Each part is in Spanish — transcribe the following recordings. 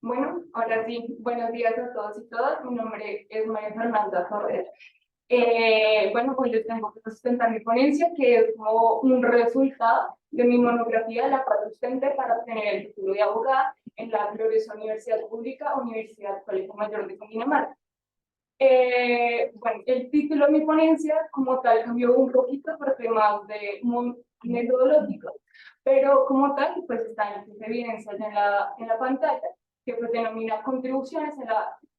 Bueno, ahora sí, buenos días a todos y todas. Mi nombre es María Fernanda Torres. Bueno, pues yo tengo que sustentar mi ponencia, que es como un resultado de mi monografía, la cual sustenté para obtener el título de abogada en la gloriosa Universidad Pública, Universidad Colegio Mayor de Cundinamarca. Bueno, el título de mi ponencia como tal cambió un poquito por temas de metodológicos, pero como tal, pues están en evidencia en la pantalla, que pues denomina contribuciones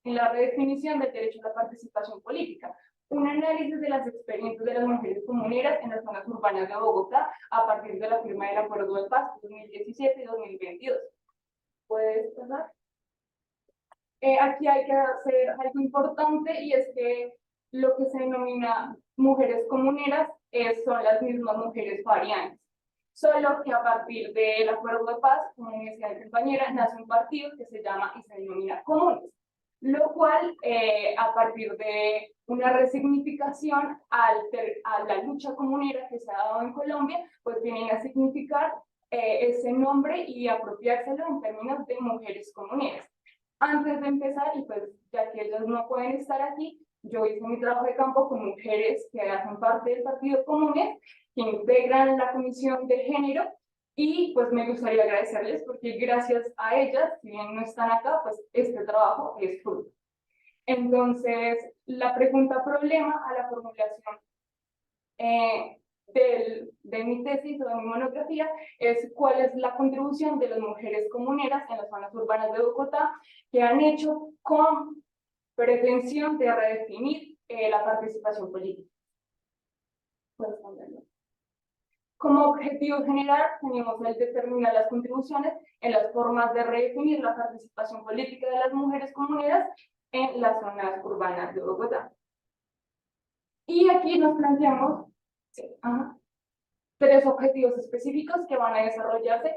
en la redefinición del derecho a la participación política. Un análisis de las experiencias de las mujeres comuneras en las zonas urbanas de Bogotá a partir de la firma del Acuerdo de Paz 2017 y 2022. ¿Puedes pasar? Aquí hay que hacer algo importante y es que lo que se denomina mujeres comuneras son las mismas mujeres farianas. Solo que a partir del acuerdo de paz, como decía mi compañera, nace un partido que se llama y se denomina Comunes, lo cual a partir de una resignificación a la lucha comunera que se ha dado en Colombia, pues vienen a significar ese nombre y apropiárselo en términos de mujeres comuneras. Antes de empezar, y pues ya que ellos no pueden estar aquí, yo hice mi trabajo de campo con mujeres que hacen parte del Partido Comunes, que integran la Comisión de Género, y pues me gustaría agradecerles porque gracias a ellas, si bien no están acá, pues este trabajo es fruto. Entonces, la pregunta problema a la formulación de mi tesis o de mi monografía es cuál es la contribución de las mujeres comuneras en las zonas urbanas de Bogotá que han hecho con pretensión de redefinir la participación política. ¿Puedes cambiarlo? Como objetivo general, tenemos el determinar las contribuciones en las formas de redefinir la participación política de las mujeres comuneras en las zonas urbanas de Bogotá. Y aquí nos planteamos tres objetivos específicos que van a desarrollarse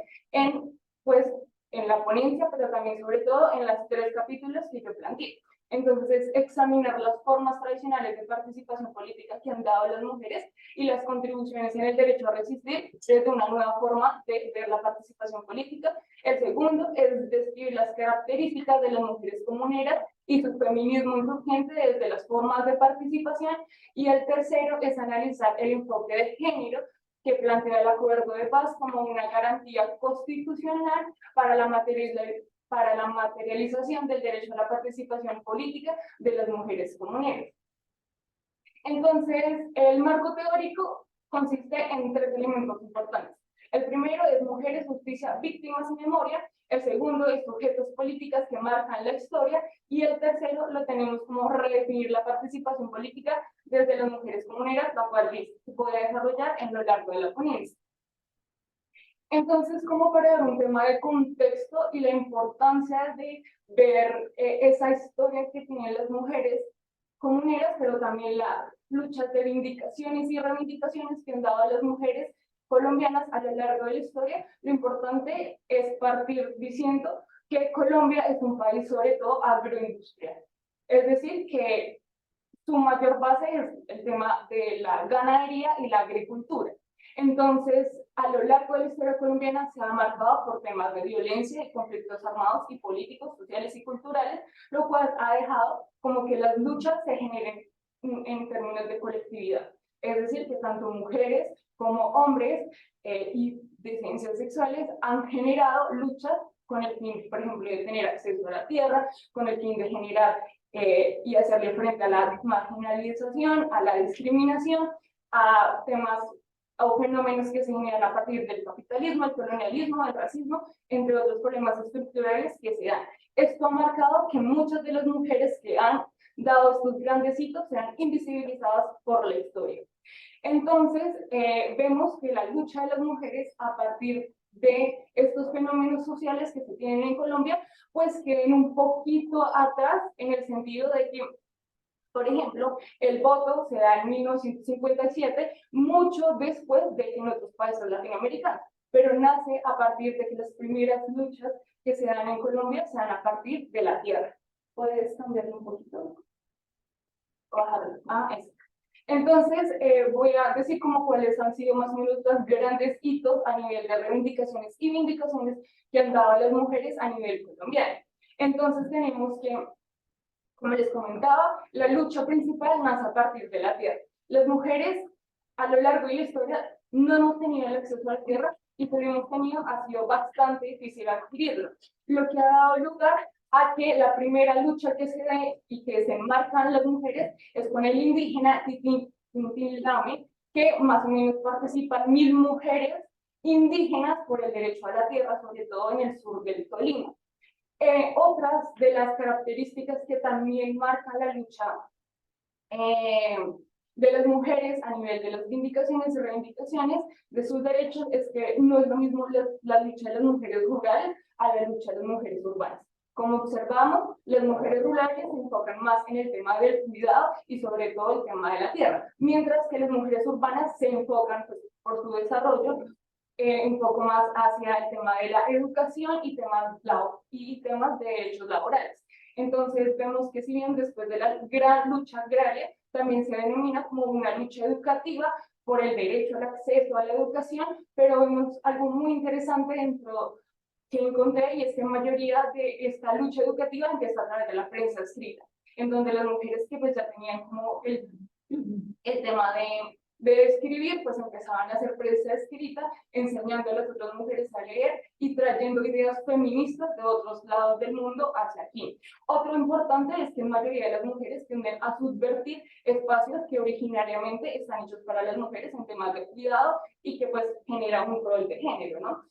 pues, en la ponencia, pero también sobre todo en los tres capítulos que yo planteé. Entonces, examinar las formas tradicionales de participación política que han dado las mujeres y las contribuciones en el derecho a resistir desde una nueva forma de ver la participación política. El segundo es describir las características de las mujeres comuneras y su feminismo insurgente desde las formas de participación. Y el tercero es analizar el enfoque de género que plantea el Acuerdo de Paz como una garantía constitucional para la materialización del derecho a la participación política de las mujeres comuneras. Entonces, el marco teórico consiste en tres elementos importantes. El primero es mujeres, justicia, víctimas y memoria. El segundo es sujetos políticas que marcan la historia. Y el tercero lo tenemos como redefinir la participación política desde las mujeres comuneras, la cual se puede desarrollar en lo largo de la ponencia. Entonces, como para dar un tema de contexto y la importancia de ver esa historia que tienen las mujeres comuneras, pero también las luchas de vindicaciones y reivindicaciones que han dado las mujeres colombianas a lo largo de la historia, lo importante es partir diciendo que Colombia es un país sobre todo agroindustrial. Es decir, que su mayor base es el tema de la ganadería y la agricultura. Entonces, a lo largo de la historia colombiana se ha marcado por temas de violencia y conflictos armados y políticos, sociales y culturales, lo cual ha dejado como que las luchas se generen en términos de colectividad. Es decir, que tanto mujeres como hombres y disidencias sexuales han generado luchas con el fin, por ejemplo, de tener acceso a la tierra, con el fin de generar y hacerle frente a la marginalización, a la discriminación, a temas o fenómenos que se generan a partir del capitalismo, el colonialismo, el racismo, entre otros problemas estructurales que se dan. Esto ha marcado que muchas de las mujeres que han dado estos grandes hitos sean invisibilizadas por la historia. Entonces, vemos que la lucha de las mujeres a partir de estos fenómenos sociales que se tienen en Colombia, pues queden un poquito atrás en el sentido de que, por ejemplo, el voto se da en 1957, mucho después de que en otros países latinoamericanos, pero nace a partir de que las primeras luchas que se dan en Colombia se dan a partir de la tierra. ¿Puedes cambiarlo un poquito? Bajarlo. Eso. Entonces, voy a decir como cuáles han sido más o menos los grandes hitos a nivel de reivindicaciones y vindicaciones que han dado las mujeres a nivel colombiano. Entonces, tenemos que, como les comentaba, la lucha principal nace a partir de la tierra. Las mujeres, a lo largo de la historia, no hemos tenido el acceso a la tierra, y si lo hemos tenido, ha sido bastante difícil adquirirlo, lo que ha dado lugar a que la primera lucha que se da y que se enmarcan las mujeres es con el indígena Tintilame, que más o menos participan 1000 mujeres indígenas por el derecho a la tierra, sobre todo en el sur del Tolima. Otras de las características que también marcan la lucha de las mujeres a nivel de las vindicaciones y reivindicaciones de sus derechos es que no es lo mismo la lucha de las mujeres rurales a la lucha de las mujeres urbanas. Como observamos, las mujeres rurales se enfocan más en el tema del cuidado y sobre todo el tema de la tierra, mientras que las mujeres urbanas se enfocan, pues, por su desarrollo, un poco más hacia el tema de la educación y temas de derechos laborales. Entonces vemos que si bien después de la gran lucha agraria, también se denomina como una lucha educativa por el derecho al acceso a la educación, pero vemos algo muy interesante dentro que encontré, y es que la mayoría de esta lucha educativa empieza a través de la prensa escrita, en donde las mujeres que pues ya tenían como el tema de escribir, pues empezaban a hacer prensa escrita, enseñando a las otras mujeres a leer y trayendo ideas feministas de otros lados del mundo hacia aquí. Otro importante es que la mayoría de las mujeres tienden a subvertir espacios que originariamente están hechos para las mujeres en temas de cuidado y que pues generan un rol de género, ¿no?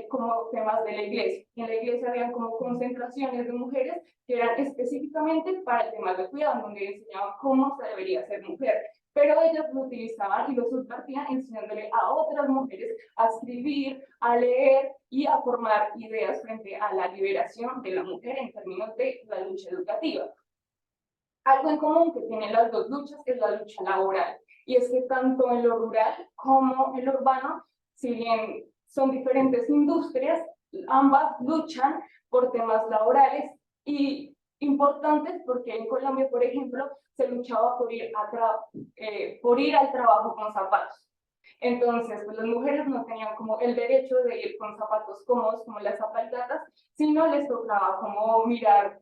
Como temas de la iglesia. En la iglesia habían como concentraciones de mujeres que eran específicamente para el tema de cuidado, donde enseñaban cómo se debería ser mujer, pero ellas lo utilizaban y lo subvertían enseñándole a otras mujeres a escribir, a leer y a formar ideas frente a la liberación de la mujer en términos de la lucha educativa. Algo en común que tienen las dos luchas es la lucha laboral, y es que tanto en lo rural como en lo urbano, si bien son diferentes industrias, ambas luchan por temas laborales y importantes, porque en Colombia, por ejemplo, se luchaba por ir al trabajo con zapatos. Entonces, pues las mujeres no tenían como el derecho de ir con zapatos cómodos como las zapatatas, sino les tocaba como mirar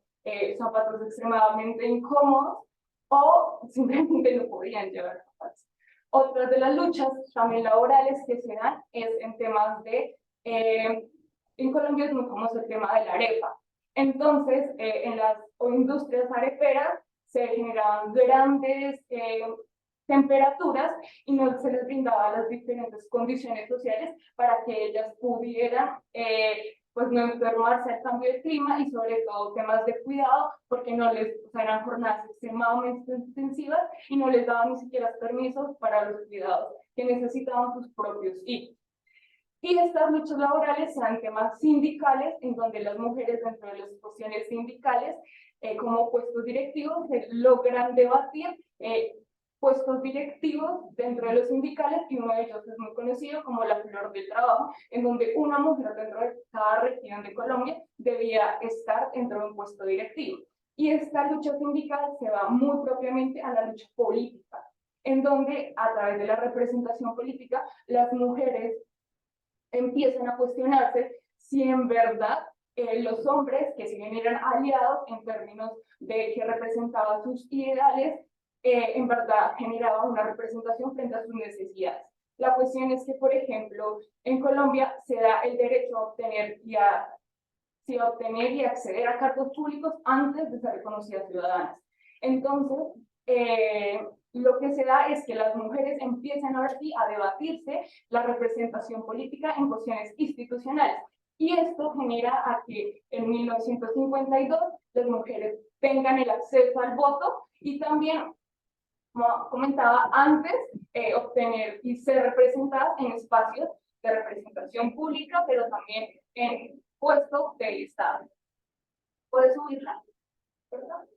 zapatos extremadamente incómodos o simplemente no podían llevar zapatos. Otras de las luchas también laborales que se dan es en temas de, en Colombia es muy famoso el tema de la arepa. Entonces, en las industrias areperas se generaban grandes temperaturas y no se les brindaba las diferentes condiciones sociales para que ellas pudieran pues no enfermarse al cambio de clima, y sobre todo temas de cuidado, porque no les, o sea, eran jornadas extremadamente intensivas y no les daban ni siquiera permisos para los cuidados que necesitaban sus propios hijos. Y estas luchas laborales sean temas sindicales, en donde las mujeres dentro de las posiciones sindicales, como puestos directivos, logran debatir puestos directivos dentro de los sindicales, y uno de ellos es muy conocido como la flor del trabajo, en donde una mujer dentro de cada región de Colombia debía estar dentro de un puesto directivo. Y esta lucha sindical se va muy propiamente a la lucha política, en donde a través de la representación política las mujeres empiezan a cuestionarse si en verdad los hombres, que si bien eran aliados en términos de que representaban sus ideales, en verdad generaban una representación frente a sus necesidades. La cuestión es que, por ejemplo, en Colombia se da el derecho a obtener y acceder a cargos públicos antes de ser reconocidas ciudadanas. Entonces, lo que se da es que las mujeres empiezan ahora sí a debatirse la representación política en cuestiones institucionales. Y esto genera a que en 1952 las mujeres tengan el acceso al voto y también, como comentaba antes, obtener y ser representadas en espacios de representación pública, pero también en puestos del Estado. ¿Puedes subirla? ¿Perdón?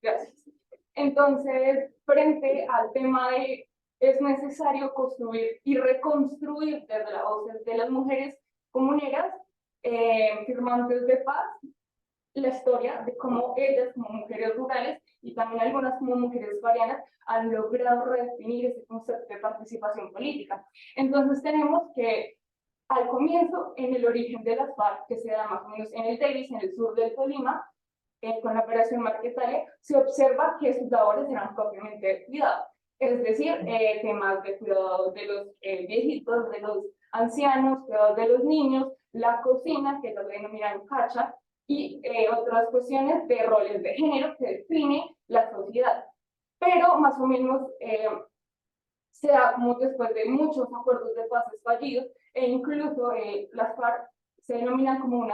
Gracias. Entonces, frente al tema de es necesario construir y reconstruir desde la voz de las mujeres comuneras, firmantes de paz, la historia de cómo ellas, como mujeres rurales, y también algunas como mujeres farianas, han logrado redefinir ese concepto de participación política. Entonces tenemos que al comienzo, en el origen de las FARC, que se da más o menos en el Davis, en el sur del Tolima, con la operación Marquetalia, se observa que sus labores eran propiamente de cuidado, es decir, temas de cuidado de los viejitos, de los ancianos, cuidado de los niños, la cocina, que lo denominan cacha, y otras cuestiones de roles de género que define la sociedad. Pero más o menos se da como después de muchos acuerdos de paz fallidos, e incluso las FARC se denominan como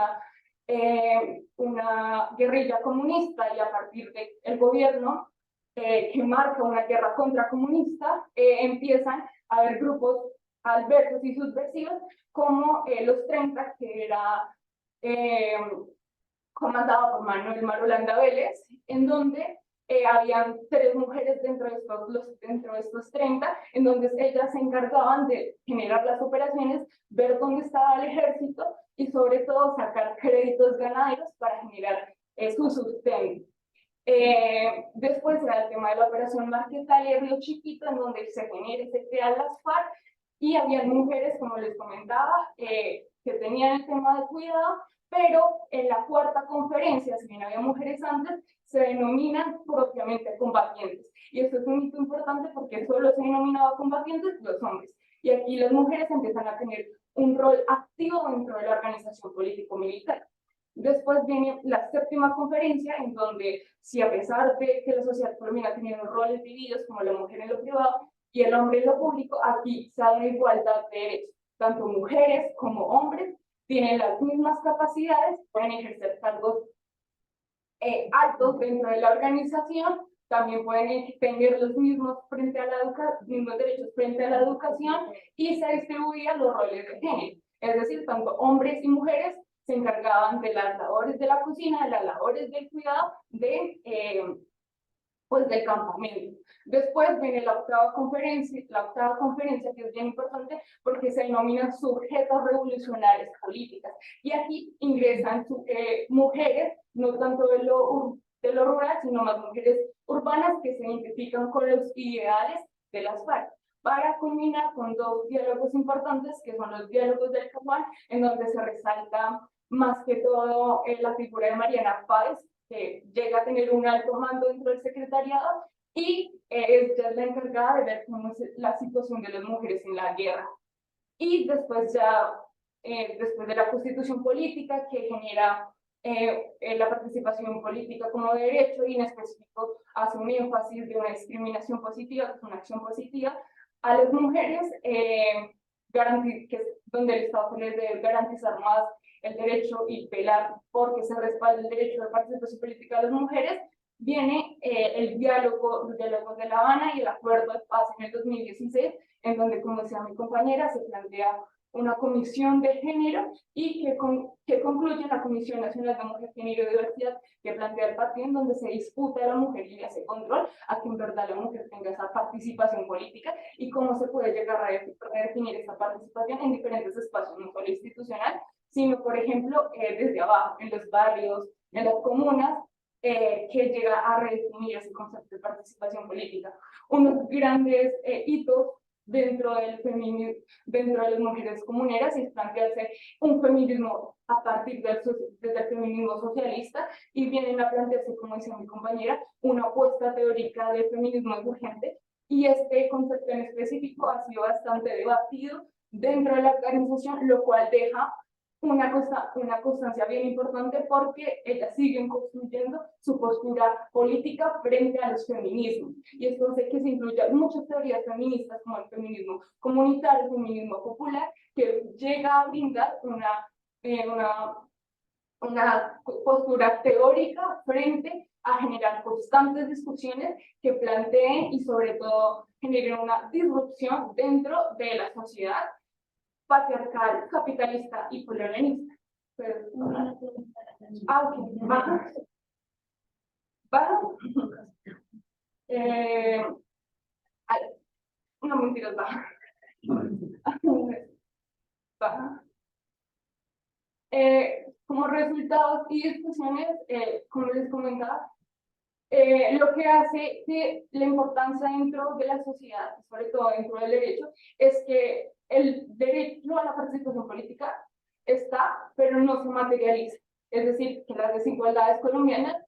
una guerrilla comunista, y a partir del gobierno que marca una guerra contracomunista, empiezan a haber grupos adversos y subversivos como los 30, que era comandado por Manuel Marulanda Vélez, en donde habían 3 mujeres dentro de estos 30, en donde ellas se encargaban de generar las operaciones, ver dónde estaba el ejército y sobre todo sacar créditos ganaderos para generar su sustento. Después era el tema de la operación Marquetalia, Río Chiquito, en donde se crean las FARC, y había mujeres, como les comentaba, que tenían el tema de cuidado, pero en la cuarta conferencia, si bien había mujeres antes, se denominan propiamente combatientes. Y esto es un hito importante porque solo se denominaba combatientes los hombres. Y aquí las mujeres empiezan a tener un rol activo dentro de la organización político-militar. Después viene la séptima conferencia, en donde, si a pesar de que la sociedad colombiana ha tenido roles divididos, como la mujer en lo privado y el hombre en lo público, aquí se da una igualdad de derechos. Tanto mujeres como hombres tienen las mismas capacidades, pueden ejercer cargos altos dentro de la organización, también pueden tener los mismos mismos derechos frente a la educación, y se distribuían los roles de género. Es decir, tanto hombres y mujeres se encargaban de las labores de la cocina, de las labores del cuidado, pues del campamento. Después viene la octava conferencia, que es bien importante porque se denomina sujetos revolucionarios políticas. Y aquí ingresan mujeres, no tanto de lo rural, sino más mujeres urbanas que se identifican con los ideales de las FARC, para culminar con 2 diálogos importantes, que son los diálogos del Caguán, en donde se resalta más que todo la figura de Mariana Páez, que llega a tener un alto mando dentro del secretariado, y ella es la encargada de ver cómo es la situación de las mujeres en la guerra. Y después después de la constitución política, que genera la participación política como derecho, y en específico hace un énfasis de una discriminación positiva, que es una acción positiva, a las mujeres, donde el Estado les debe garantizar más el derecho y velar porque se respalde el derecho de participación política de las mujeres. Viene el diálogo de La Habana y el acuerdo de paz en el 2016, en donde, como decía mi compañera, se plantea una comisión de género, y que concluye la Comisión Nacional de Mujer, Género y Diversidad, que plantea el partido, en donde se disputa a la mujer y le hace control a que en verdad la mujer tenga esa participación política, y cómo se puede llegar a redefinir esa participación en diferentes espacios, no solo institucional, sino, por ejemplo, desde abajo, en los barrios, en las comunas, que llega a redefinir ese concepto de participación política. Unos grandes hitos dentro del feminismo, dentro de las mujeres comuneras, es plantearse un feminismo a partir desde el feminismo socialista, y vienen a plantearse, como decía mi compañera, una apuesta teórica del feminismo urgente, y este concepto en específico ha sido bastante debatido dentro de la organización, lo cual deja una constancia bien importante, porque ellas siguen construyendo su postura política frente a los feminismos. Y esto hace que se incluyan muchas teorías feministas, como el feminismo comunitario, el feminismo popular, que llega a brindar una postura teórica frente a generar constantes discusiones que planteen y sobre todo generen una disrupción dentro de la sociedad patriarcal, capitalista y colonialista. Pero, ok, baja. Baja. No, mentiras, baja. Baja. Como resultados y discusiones, como les comentaba, lo que hace que la importancia dentro de la sociedad, sobre todo dentro del derecho, es que el derecho a la participación política está, pero no se materializa. Es decir, que las desigualdades colombianas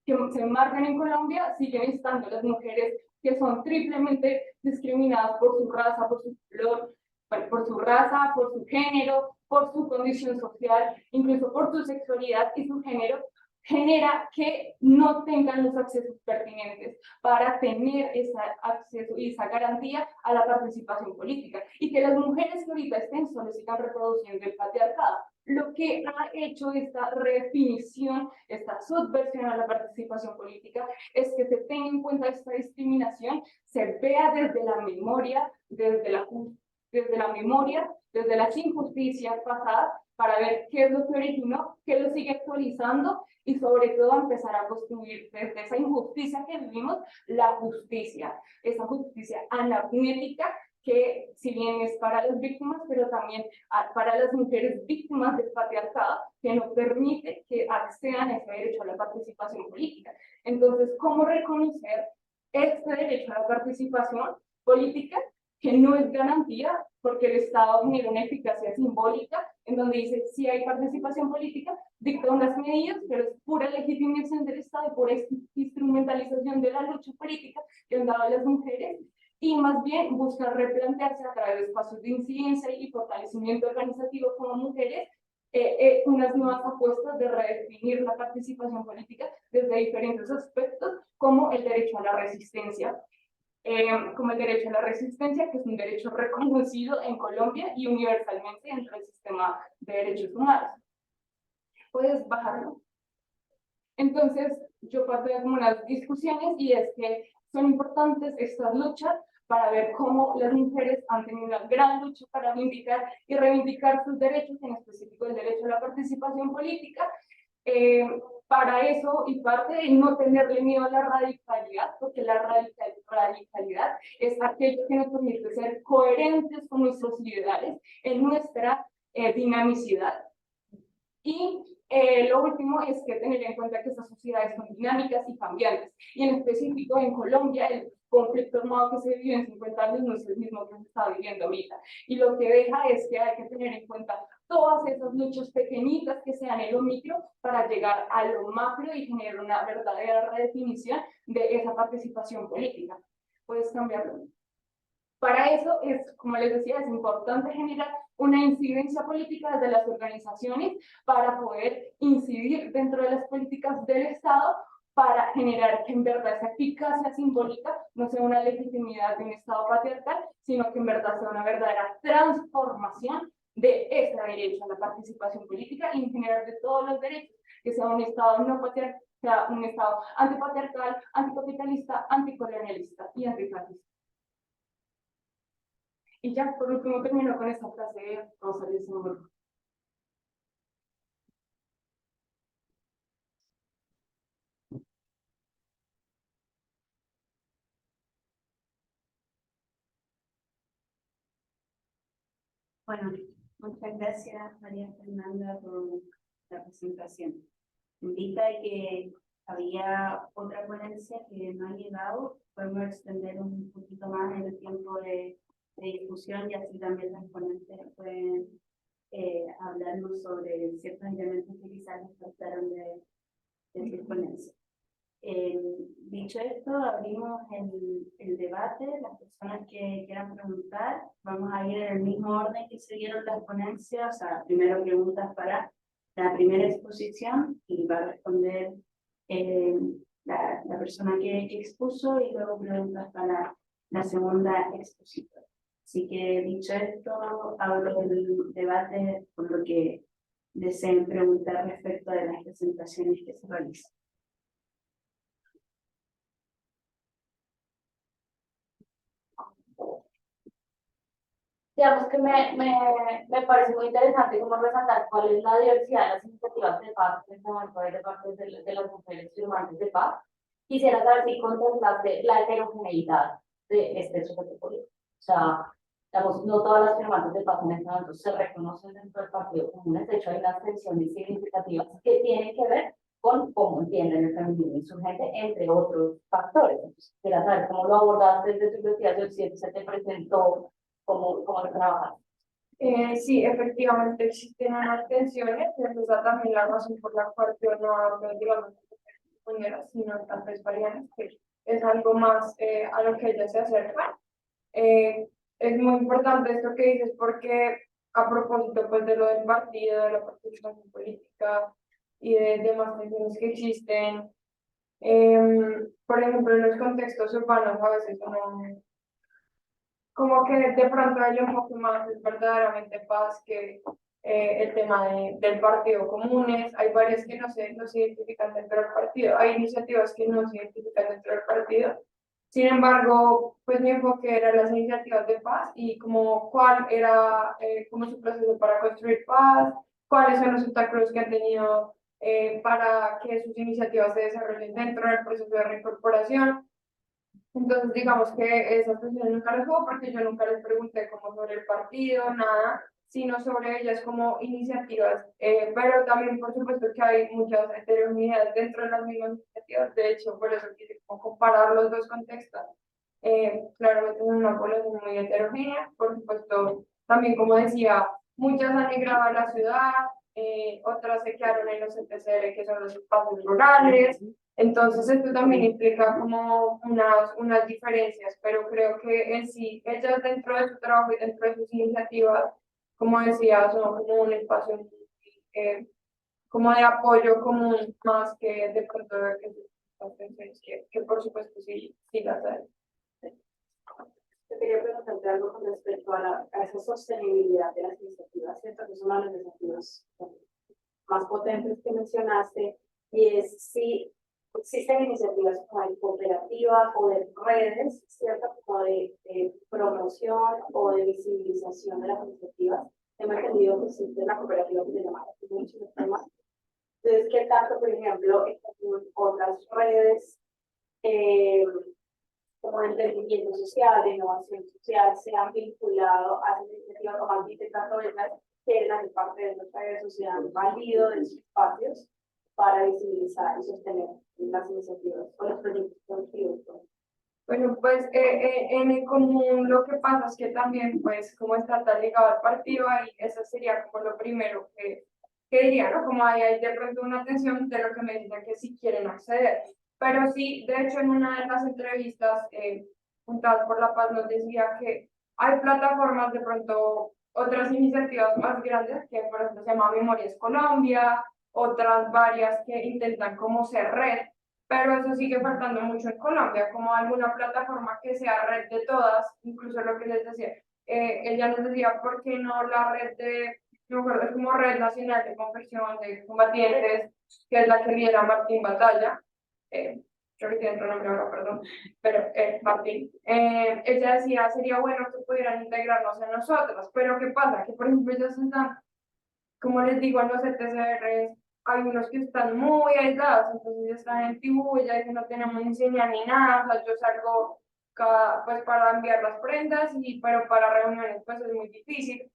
que se marcan en Colombia siguen estando. Las mujeres que son triplemente discriminadas por su raza, por su color, por su raza, por su género, por su condición social, incluso por su sexualidad y su género, genera que no tengan los accesos pertinentes para tener ese acceso y esa garantía a la participación política, y que las mujeres que ahorita estén solo sigan reproduciendo el patriarcado. Lo que ha hecho esta redefinición, esta subversión a la participación política, es que se tenga en cuenta esta discriminación, se vea desde la memoria, desde la memoria, desde las injusticias pasadas, para ver qué es lo que originó, qué lo sigue actualizando, y sobre todo empezar a construir desde esa injusticia que vivimos la justicia, esa justicia anagnética que si bien es para las víctimas, pero también para las mujeres víctimas del patriarcado, que no permite que accedan a ese derecho a la participación política. Entonces, ¿cómo reconocer este derecho a la participación política, que no es garantía, porque el Estado genera una eficacia simbólica, en donde dice, si hay participación política, dicta unas medidas, pero es pura legitimación del Estado y pura instrumentalización de la lucha política que han dado las mujeres, y más bien busca replantearse a través de espacios de incidencia y fortalecimiento organizativo como mujeres, unas nuevas apuestas de redefinir la participación política desde diferentes aspectos, como el derecho a la resistencia, que es un derecho reconocido en Colombia y universalmente dentro del sistema de derechos humanos. ¿Puedes bajarlo? Entonces, yo parto de como unas discusiones, y es que son importantes estas luchas para ver cómo las mujeres han tenido una gran lucha para reivindicar sus derechos, en específico el derecho a la participación política. Para eso, y parte de no tenerle miedo a la radicalidad, porque la radicalidad es aquello que nos permite ser coherentes con nuestros ideales en nuestra dinamicidad. Y lo último es que tener en cuenta que estas sociedades son dinámicas y cambiantes, y en específico en Colombia el conflicto armado que se vive en 50 años no es el mismo que se está viviendo ahorita, y lo que deja es que hay que tener en cuenta todas esas luchas pequeñitas que sean en lo micro para llegar a lo macro y generar una verdadera redefinición de esa participación política. ¿Puedes cambiarlo? Para eso es, como les decía, es importante generar una incidencia política desde las organizaciones para poder incidir dentro de las políticas del Estado, para generar que en verdad esa eficacia simbólica no sea una legitimidad de un Estado patriarcal, sino que en verdad sea una verdadera transformación de ese derecho a la participación política y en general de todos los derechos, que sea un Estado no patriarcal, sea un Estado antipatriarcal, anticapitalista, anticolonialista y antifascista. Y ya, por último, termino con esta frase de Rosa Luxemburgo. Bueno, muchas gracias María Fernanda por la presentación. En vista de que había otra ponencia que no ha llegado, podemos extender un poquito más el tiempo de discusión, y así también las ponentes pueden hablarnos sobre ciertos elementos que quizás les faltaron de su ponencia. Dicho esto, abrimos el debate. Las personas que quieran preguntar, vamos a ir en el mismo orden que se dieron las ponencias. O sea, primero preguntas para la primera exposición, y va a responder la persona que expuso, y luego preguntas para la segunda exposición. Así que, dicho esto, abro el debate por lo que deseen preguntar respecto de las presentaciones que se realizan. Digamos que me parece muy interesante como resaltar cuál es la diversidad de las iniciativas de paz en este momento de parte de las mujeres firmantes de paz. Quisiera saber si contemplaste la heterogeneidad de este sujeto político. O sea, digamos, no todas las firmantes de paz en este momento se reconocen dentro del Partido Comunes. De hecho, hay unas tensiones significativas que tienen que ver con cómo entienden el feminismo insurgente, entre otros factores. Entonces, quería saber cómo lo abordaste desde tu investigación, si se te presentó, cómo lo trabajaste. Sí, efectivamente existen unas tensiones, y esa también la razón por la cual yo no hablo, digamos, de compañeras, sino tal vez varianas, que es algo más a lo que ellas se acercan. Es muy importante esto que dices porque a propósito pues de lo del partido, de la participación política y de demás tensiones que existen, por ejemplo, en los contextos urbanos a veces uno como que de pronto hay un poco más es verdaderamente paz que el tema del partido comunes. Hay varias que no se identifican dentro del partido, hay iniciativas que no se identifican dentro del partido. Sin embargo, pues mi enfoque era las iniciativas de paz y como cuál era como su proceso para construir paz, cuáles son los obstáculos que han tenido para que sus iniciativas se desarrollen dentro del proceso de reincorporación. Entonces, digamos que esas cuestiones nunca las hubo porque yo nunca les pregunté como sobre el partido, nada, sino sobre ellas como iniciativas. Pero también, por supuesto, que hay muchas heterogeneidades dentro de las mismas iniciativas. De hecho, por eso quise como comparar los dos contextos. Claramente es una población muy heterogénea. Por supuesto, también, como decía, muchas han migrado a la ciudad, otras se quedaron en los ETCR, que son los espacios rurales. Entonces, esto también implica como unas diferencias, pero creo que en sí, ellas dentro de su trabajo y dentro de sus iniciativas, como decía, son como un espacio como de apoyo común, más que de pronto de que por supuesto sí las hay. Te quería preguntarte algo con respecto a esa sostenibilidad de las iniciativas, ¿cierto? Que es uno de los desafíos más potentes que mencionaste, y es si existen iniciativas como de cooperativas o de redes, ¿cierto? Como de promoción o de visibilización de las iniciativas. Tengo entendido que existe una cooperativa que se llama muchos temas. Entonces, ¿qué tanto, por ejemplo, otras redes como de emprendimiento social, de innovación social, se han vinculado a esa iniciativa, como han dicho, tanto ellas que eran parte de nuestra redes sociales, válido de sus espacios para visibilizar y sostener las iniciativas o los proyectos productivos? Bueno, pues en el común lo que pasa es que también, pues, como está tan ligado al partido, ahí eso sería como lo primero que diría, ¿no? Como ahí hay de pronto una atención de lo que me dicen que sí quieren acceder. Pero sí, de hecho, en una de las entrevistas juntadas por la paz nos decía que hay plataformas, de pronto, otras iniciativas más grandes, que por ejemplo se llama Memorias Colombia, otras varias que intentan como ser red, pero eso sigue faltando mucho en Colombia, como alguna plataforma que sea red de todas, incluso lo que les decía, ella nos decía, ¿por qué no la red de, no me acuerdo, es como Red Nacional de Confección de Combatientes, que es la que lidera Martín Batalla, creo que tiene otro nombre ahora, perdón, pero Martín, ella decía, sería bueno que pudieran integrarnos en nosotros, pero ¿qué pasa? Que por ejemplo ellos están, como les digo, en los ETCRs, hay unos que están muy aislados, entonces están en Tibú, ya que no tenemos ni señal ni nada, o sea, yo salgo pues para enviar las prendas, pero para reuniones pues es muy difícil.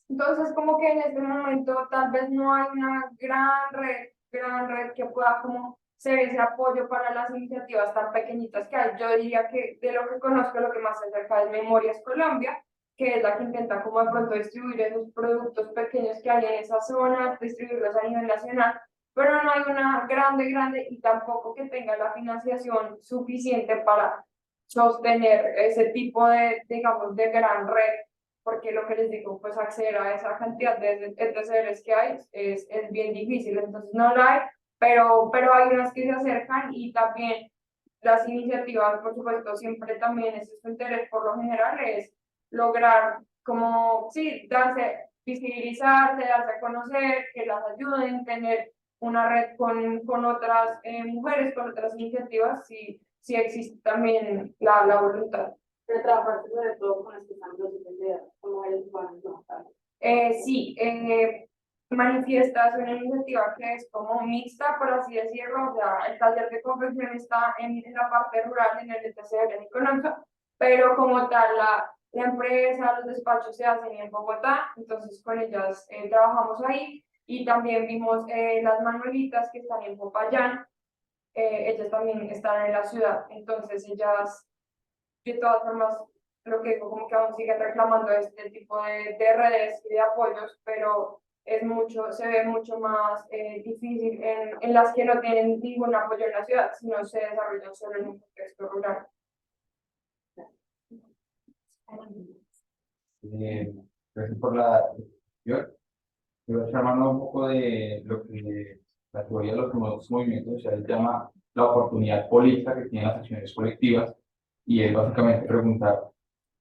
Entonces, como que en este momento tal vez no hay una gran red que pueda como ser ese apoyo para las iniciativas tan pequeñitas que hay. Yo diría que de lo que conozco, lo que más se acerca es Memorias Colombia, que es la que intenta como de pronto distribuir esos productos pequeños que hay en esas zonas, distribuirlos a nivel nacional, pero no hay una grande y tampoco que tenga la financiación suficiente para sostener ese tipo de, digamos, de gran red, porque lo que les digo, pues acceder a esa cantidad de ETCRs que hay es bien difícil, entonces no la hay, pero hay unas que se acercan y también las iniciativas, por supuesto, siempre también es su interés por lo general es lograr como, sí, visibilizarse, darse a conocer, que las ayuden, tener una red con otras mujeres, con otras iniciativas, si existe también la voluntad. De trabajar sobre todo con las que están los IPCR, como el urbano. Sí, Manifiesta es una iniciativa que es como mixta, por así decirlo, o sea, el taller de confección está en la parte rural, en el ETCR de Niconanza, pero como tal, la empresa, los despachos se hacen en Bogotá, entonces con ellas trabajamos ahí. Y también vimos las Manuelitas que están en Popayán, ellas también están en la ciudad, entonces ellas, de todas formas, lo que digo, como que aún siguen reclamando este tipo de redes y de apoyos, pero es mucho, se ve mucho más difícil en las que no tienen ningún apoyo en la ciudad, sino se desarrollan solo en un contexto rural. Gracias por la discusión. Quiero estar hablando un poco de lo que la teoría de los nuevos movimientos sociales llama la oportunidad política que tienen las acciones colectivas, y es básicamente preguntar,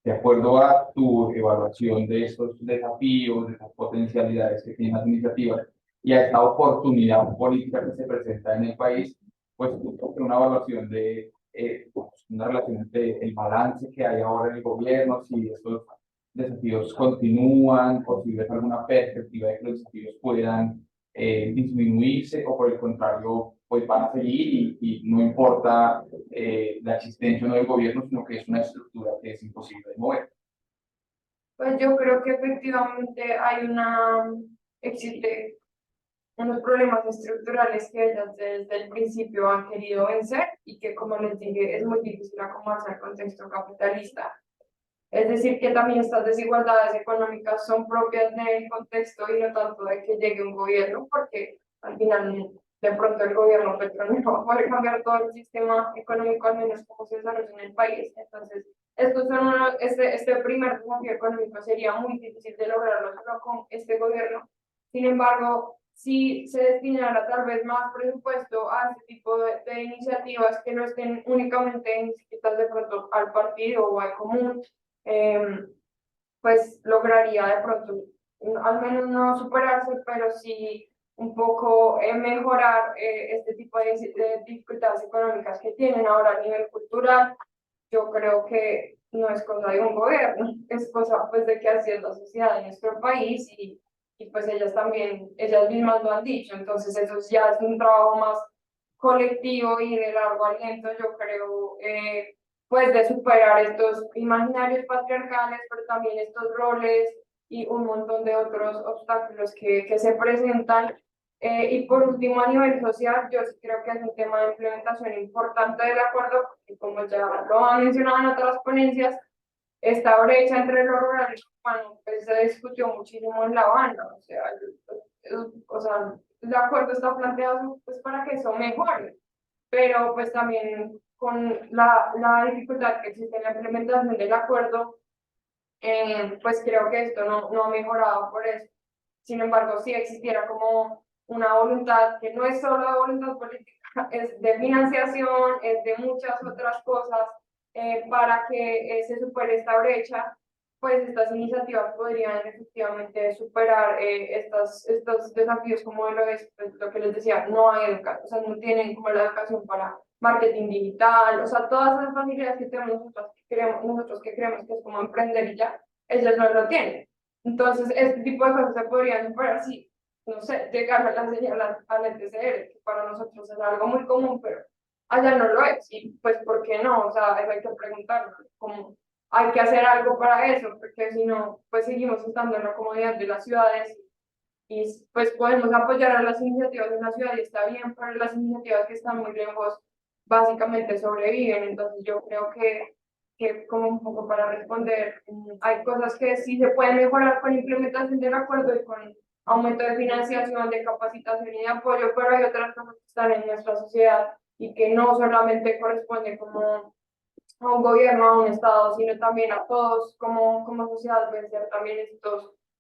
de acuerdo a tu evaluación de estos desafíos, de estas potencialidades que tienen las iniciativas y a esta oportunidad política que se presenta en el país, pues una evaluación de una relación entre el balance que hay ahora en el gobierno, si estos desafíos continúan o si ves alguna perspectiva de que los desafíos puedan disminuirse o por el contrario, pues van a seguir y no importa la existencia o no del gobierno, sino que es una estructura que es imposible de mover. Pues yo creo que efectivamente existe unos problemas estructurales que ellas desde el principio han querido vencer y que, como les dije, es muy difícil acomodarse al contexto capitalista. Es decir, que también estas desigualdades económicas son propias del contexto y no tanto de que llegue un gobierno, porque al final de pronto el gobierno petrolero va a poder cambiar todo el sistema económico, al menos como se desarrolla en el país. Entonces, este primer desafío económico sería muy difícil de lograrlo solo con este gobierno. Sin embargo, si se destinara tal vez más presupuesto a este tipo de iniciativas que no estén únicamente inscritas de pronto al partido o al común, pues lograría de pronto, al menos no superarse, pero sí un poco mejorar este tipo de dificultades económicas que tienen ahora a nivel cultural. Yo creo que no es cosa de un gobierno, es cosa pues de que así es la sociedad en nuestro país y pues ellas también, ellas mismas lo han dicho, entonces eso ya es un trabajo más colectivo y de largo aliento, yo creo, pues de superar estos imaginarios patriarcales, pero también estos roles y un montón de otros obstáculos que se presentan. Y por último, a nivel social, yo sí creo que es un tema de implementación importante del acuerdo, porque como ya lo han mencionado en otras ponencias, esta brecha entre lo rural y lo urbano pues, se discutió muchísimo en La Habana, o sea, el acuerdo está planteado pues, para que eso mejore, pero pues también con la dificultad que existe en la implementación del acuerdo, pues creo que esto no ha mejorado por eso. Sin embargo, si existiera como una voluntad que no es solo de voluntad política, es de financiación, es de muchas otras cosas para que se supere esta brecha, pues estas iniciativas podrían efectivamente superar estos desafíos como pues, lo que les decía, no hay educación, o sea, no tienen como la educación para marketing digital, o sea, todas las facilidades que tenemos nosotros que creemos que es como emprender y ya, ellos no lo tienen. Entonces, este tipo de cosas se podrían superar si, no sé, llegar a la señal al ETCR, que para nosotros es algo muy común, pero allá no lo es. Y pues, ¿por qué no? O sea, eso hay que preguntarlo, como hay que hacer algo para eso, porque si no, pues seguimos estando en la comodidad de las ciudades y pues podemos apoyar a las iniciativas de la ciudad y está bien, pero las iniciativas que están muy lejos básicamente sobreviven. Entonces, yo creo que como un poco para responder, hay cosas que sí se pueden mejorar con implementación del acuerdo y con aumento de financiación, de capacitación y de apoyo, pero hay otras cosas que están en nuestra sociedad y que no solamente corresponde como a un gobierno, a un Estado, sino también a todos como sociedad vencer también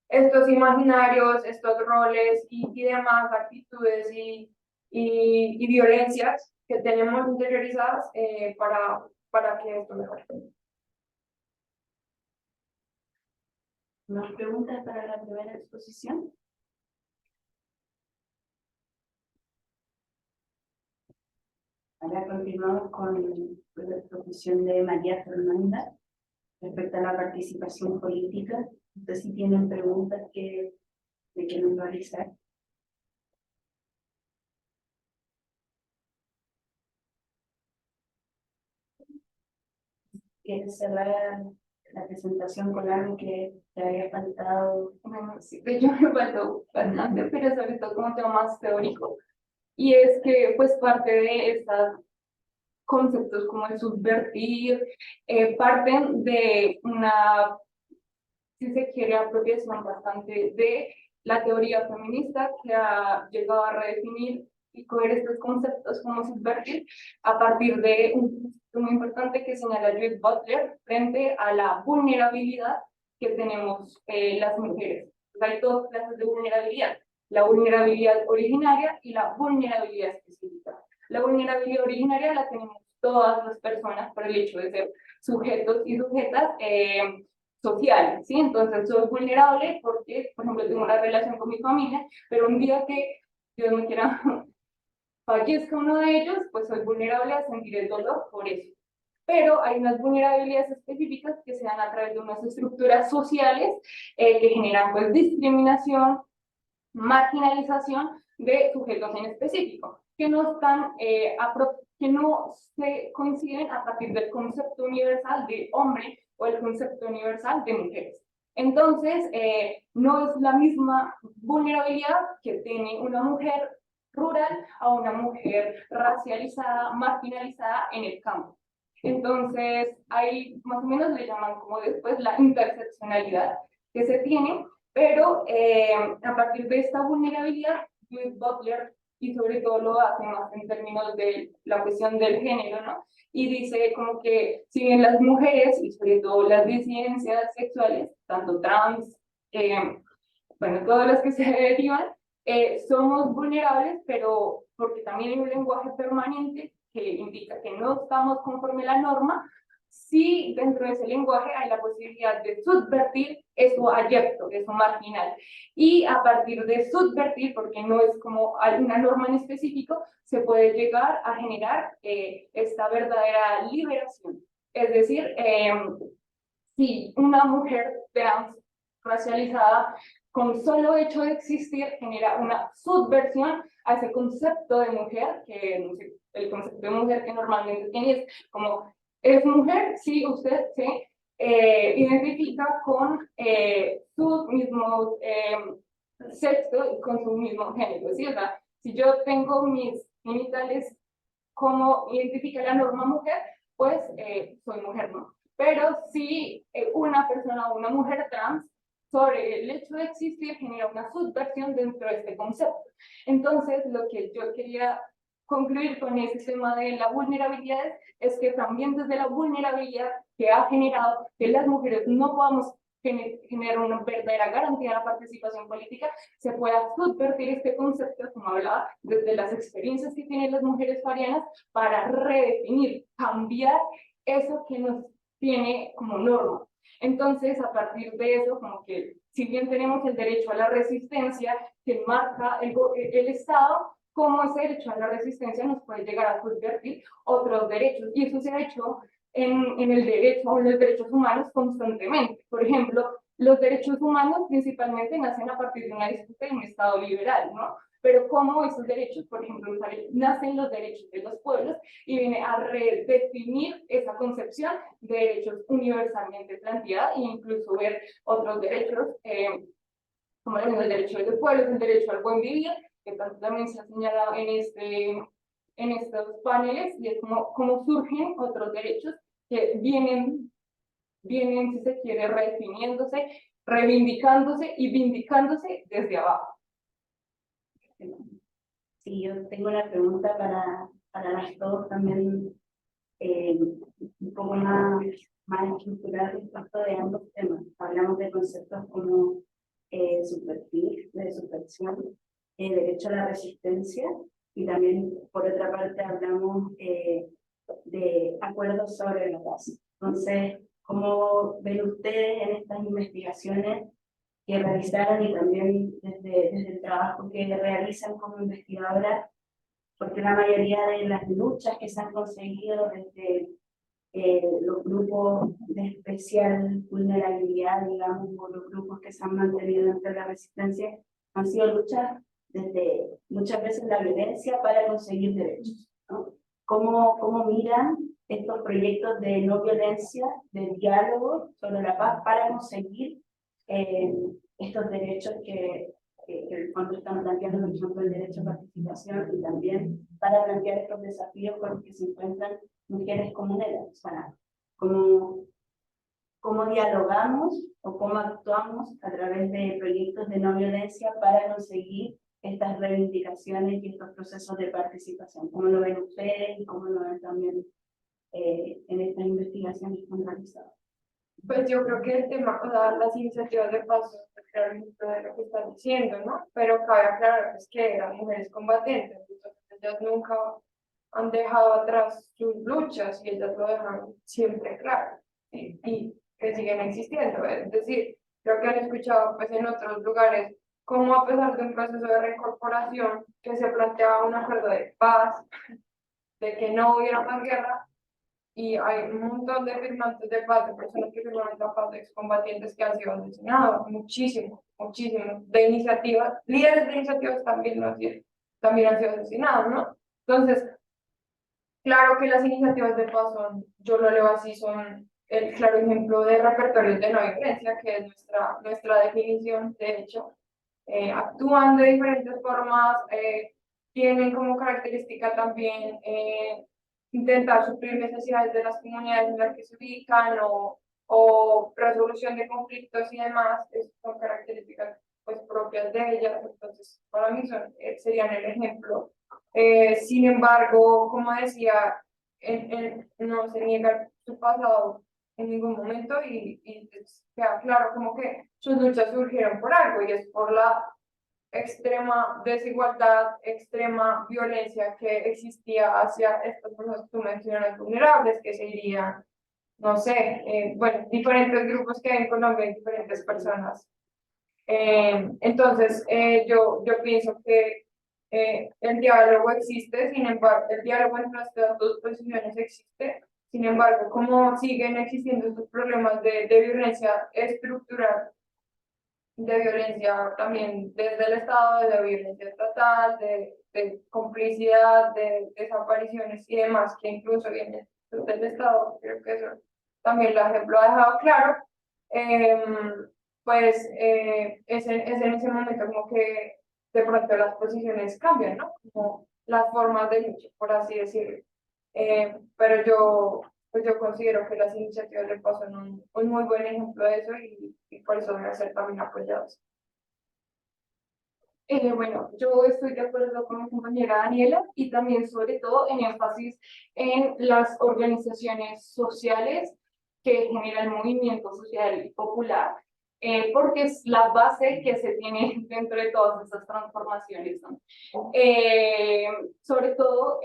estos imaginarios, estos roles y demás actitudes y violencias que tenemos interiorizadas para que esto mejore. ¿Más preguntas para la primera exposición? Ahora continuamos con la exposición de María Fernanda respecto a la participación política. No sé si tienen preguntas que me quieren realizar. ¿Quieres cerrar la presentación con algo que te había faltado. Bueno, sí, de hecho me faltó bastante, pero sobre todo como tema más teórico. Y es que, pues, parte de estos conceptos como el subvertir, parten de una, si se quiere, apropiación bastante de la teoría feminista que ha llegado a redefinir y coger estos conceptos como subvertir a partir de un concepto muy importante que señala Judith Butler frente a la vulnerabilidad que tenemos las mujeres. Hay dos clases de vulnerabilidad: la vulnerabilidad originaria y la vulnerabilidad específica. La vulnerabilidad originaria la tenemos todas las personas por el hecho de ser sujetos y sujetas sociales, ¿sí? Entonces soy vulnerable porque, por ejemplo, tengo una relación con mi familia, pero un día que Dios me quiera fallezca uno de ellos, pues soy vulnerable a sentir el dolor por eso. Pero hay unas vulnerabilidades específicas que se dan a través de unas estructuras sociales que generan pues discriminación, marginalización de sujetos en específico, que no están que no se coinciden a partir del concepto universal de hombre o el concepto universal de mujeres. Entonces, no es la misma vulnerabilidad que tiene una mujer rural a una mujer racializada, marginalizada en el campo. Entonces, ahí más o menos le llaman como después la interseccionalidad que se tiene, pero a partir de esta vulnerabilidad, Judith Butler, y sobre todo lo hace más en términos de la cuestión del género, ¿no? Y dice como que si bien las mujeres, y sobre todo las disidencias sexuales, tanto trans, bueno, todas las que se derivan, somos vulnerables, pero porque también hay un lenguaje permanente que indica que no estamos conforme a la norma, sí dentro de ese lenguaje hay la posibilidad de subvertir eso abyecto, eso marginal. Y a partir de subvertir, porque no es como alguna norma en específico, se puede llegar a generar esta verdadera liberación. Es decir, si una mujer trans racializada con solo hecho de existir genera una subversión a ese concepto de mujer, que no sé, el concepto de mujer que normalmente tiene es como, ¿es mujer? Sí, usted se identifica con su mismo sexo y con su mismo género, ¿sí? ¿Verdad? Si yo tengo mis genitales como identifica la norma mujer, pues soy mujer, ¿no? Pero si una persona o una mujer trans sobre el hecho de existir genera una subversión dentro de este concepto. Entonces, lo que yo quería concluir con ese tema de la vulnerabilidad es que también desde la vulnerabilidad que ha generado que las mujeres no podamos generar una verdadera garantía de la participación política, se pueda subvertir este concepto, como hablaba, desde las experiencias que tienen las mujeres farianas para redefinir, cambiar eso que nos tiene como norma. Entonces, a partir de eso, como que si bien tenemos el derecho a la resistencia que marca el Estado, como ese derecho a la resistencia nos puede llegar a subvertir otros derechos. Y eso se ha hecho en el derecho, en los derechos humanos constantemente. Por ejemplo, los derechos humanos principalmente nacen a partir de una disputa de un Estado liberal, ¿no? Pero cómo esos derechos, por ejemplo, nacen los derechos de los pueblos y viene a redefinir esa concepción de derechos universalmente planteada e incluso ver otros derechos, como el derecho de los pueblos, el derecho al buen vivir, que también se ha señalado en estos paneles, y es como surgen otros derechos que vienen, si se quiere, redefiniéndose, reivindicándose y vindicándose desde abajo. Sí, yo tengo una pregunta para las dos también, un poco más estructural respecto de ambos temas. Hablamos de conceptos como subvertir, de subversión, derecho a la resistencia, y también, por otra parte, hablamos de acuerdos sobre la paz. Entonces, ¿cómo ven ustedes en estas investigaciones que realizaron y también desde el trabajo que realizan como investigadoras? Porque la mayoría de las luchas que se han conseguido desde los grupos de especial vulnerabilidad, digamos, o los grupos que se han mantenido dentro de la resistencia, han sido luchas desde muchas veces la violencia para conseguir derechos, ¿no? ¿Cómo miran estos proyectos de no violencia, de diálogo sobre la paz para conseguir estos derechos que el fondo están planteando, por ejemplo, el derecho a participación y también para plantear estos desafíos con los que se encuentran mujeres comuneras, o sea, cómo dialogamos o cómo actuamos a través de proyectos de no violencia para conseguir estas reivindicaciones y estos procesos de participación. ¿Cómo lo ven ustedes y cómo lo ven también en estas investigaciones que han realizado? Pues yo creo que el tema, o sea, las iniciativas de paz, claro, de lo que están diciendo, ¿no? Pero cabe aclarar pues, que eran mujeres combatientes, entonces ellas nunca han dejado atrás sus luchas y ellas lo dejan siempre claro, y que siguen existiendo. Es decir, creo que han escuchado pues en otros lugares cómo a pesar de un proceso de reincorporación que se planteaba un acuerdo de paz, de que no hubiera más guerra, y hay un montón de firmantes de paz, de personas que firmaron la paz, de excombatientes que han sido asesinados, muchísimo, de iniciativas, líderes de iniciativas también han sido asesinados, ¿no? Entonces, claro que las iniciativas de paz son, yo lo leo así, son el claro ejemplo de repertorios de no violencia, que es nuestra definición, de hecho, actúan de diferentes formas, tienen como característica también intentar suplir necesidades de las comunidades en las que se ubican o resolución de conflictos y demás, son características pues propias de ellas, entonces para mí serían el ejemplo. Sin embargo, como decía, no se niega su pasado en ningún momento y queda claro como que sus luchas surgieron por algo y es por la extrema desigualdad, extrema violencia que existía hacia estas personas que tú mencionas vulnerables, que serían, no sé, bueno, diferentes grupos que hay en Colombia y diferentes personas. Entonces, yo pienso que el diálogo existe, sin embargo, el diálogo entre las dos posiciones existe, sin embargo, como siguen existiendo estos problemas de violencia estructural, de violencia también desde el Estado, de violencia estatal, de complicidad, de desapariciones y demás, que incluso vienen desde el Estado, creo que eso también lo ha dejado claro, pues es en ese momento como que de pronto las posiciones cambian, ¿no? Como las formas de lucha, por así decirlo. Pero yo considero que las iniciativas de paz son un muy buen ejemplo de eso y por eso deben ser también apoyados. Bueno, yo estoy de acuerdo con mi compañera Daniela y también sobre todo en énfasis en las organizaciones sociales que generan el movimiento social y popular, porque es la base que se tiene dentro de todas estas transformaciones, ¿no? Sobre todo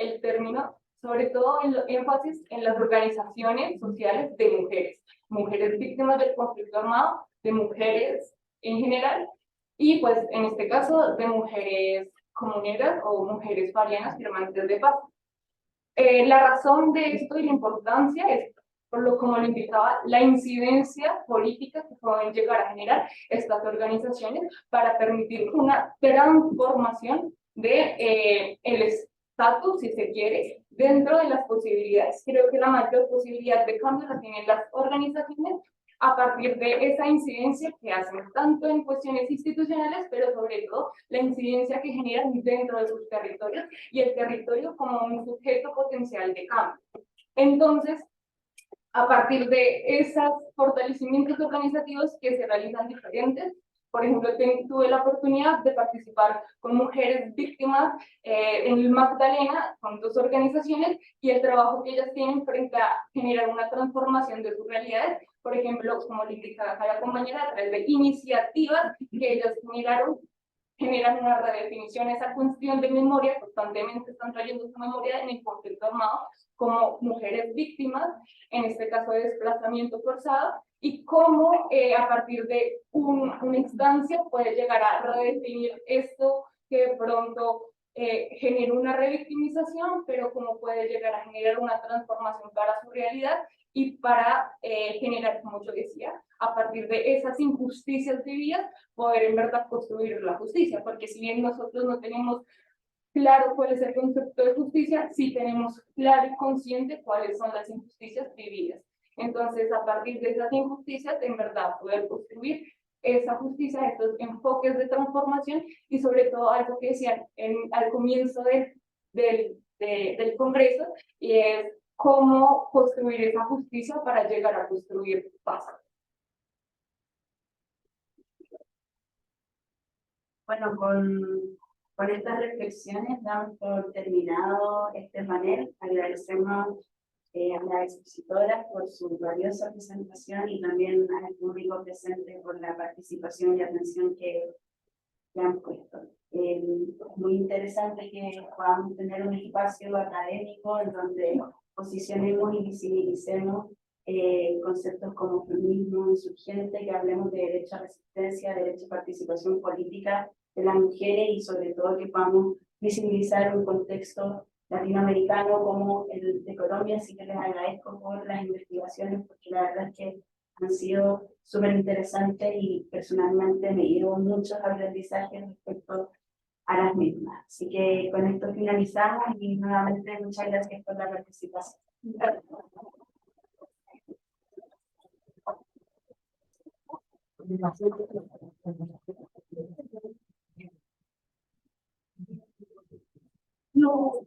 el énfasis en las organizaciones sociales de mujeres víctimas del conflicto armado, de mujeres en general, y pues en este caso de mujeres comuneras o mujeres farianas firmantes de paz. La razón de esto y la importancia es, como lo indicaba, la incidencia política que pueden llegar a generar estas organizaciones para permitir una transformación de el estatus, si se quiere, dentro de las posibilidades. Creo que la mayor posibilidad de cambio la tienen las organizaciones a partir de esa incidencia que hacen tanto en cuestiones institucionales, pero sobre todo la incidencia que generan dentro de sus territorios y el territorio como un sujeto potencial de cambio. Entonces, a partir de esos fortalecimientos organizativos que se realizan diferentes, por ejemplo, tuve la oportunidad de participar con mujeres víctimas en el Magdalena, con 2 organizaciones, y el trabajo que ellas tienen frente a generar una transformación de sus realidades, por ejemplo, como le indicaba la compañera, a través de iniciativas que ellas generan una redefinición, esa cuestión de memoria, constantemente están trayendo su memoria en el conflicto armado, como mujeres víctimas, en este caso de desplazamiento forzado, y cómo a partir de una instancia puede llegar a redefinir esto que de pronto genera una revictimización, pero cómo puede llegar a generar una transformación para su realidad y para generar, como yo decía, a partir de esas injusticias vividas, poder en verdad construir la justicia, porque si bien nosotros no tenemos claro cuál es el concepto de justicia, sí tenemos claro y consciente cuáles son las injusticias vividas. Entonces, a partir de esas injusticias, en verdad, poder construir esa justicia, estos enfoques de transformación y sobre todo algo que decían al comienzo del Congreso, y es cómo construir esa justicia para llegar a construir paz. Bueno, con estas reflexiones damos por terminado este panel. Agradecemos a las expositoras por su valiosa presentación y también al público presente por la participación y atención que han puesto. Es muy interesante que podamos tener un espacio académico en donde posicionemos y visibilicemos conceptos como feminismo insurgente, que hablemos de derecho a resistencia, derecho a participación política de las mujeres y sobre todo que podamos visibilizar un contexto latinoamericano como el de Colombia. Así que les agradezco por las investigaciones, porque la verdad es que han sido súper interesantes y personalmente me llevo muchos aprendizajes respecto a las mismas. Así que con esto finalizamos y nuevamente muchas gracias por la participación. No,